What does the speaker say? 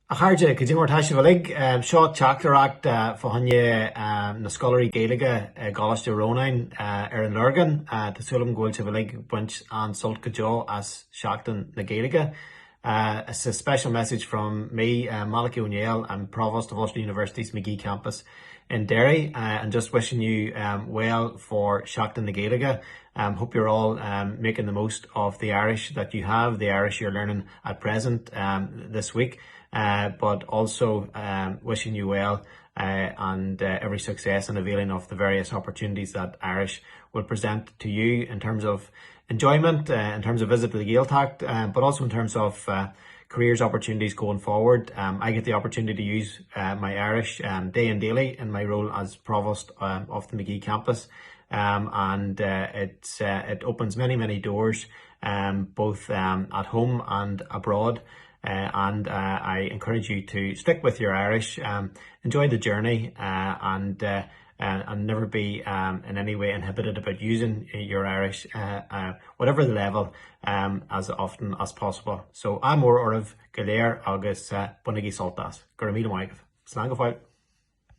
A chairde go dtí mar tá bhlig seo teachtarach fáinne na scoláirí Gaeilge gáiste Ronan ar an Lurgan Tásúlam ghfuil bhlig buint an sult go deo as Seachtain na Gaeilge. It's a special message from me, Malachy O Neill. I'm Provost of Ulster University's Magee campus in Derry, and just wishing you well for Seachtain na Gaeilge. Hope you're all making the most of the Irish that you have, the Irish you're learning at present this week, but also wishing you well and every success and availing of the various opportunities that Irish will present to you in terms of enjoyment, in terms of visit to the Gaeltacht, but also in terms of careers opportunities going forward. I get the opportunity to use my Irish day and daily in my role as Provost of the Magee campus, and it opens many doors, both at home and abroad. And I encourage you to stick with your Irish, enjoy the journey, and never be in any way inhibited about using your Irish, whatever the level, as often as possible. So I'm more of Gaeilge agus bunigi soltas. Gur míle maigh. Slán go fáil.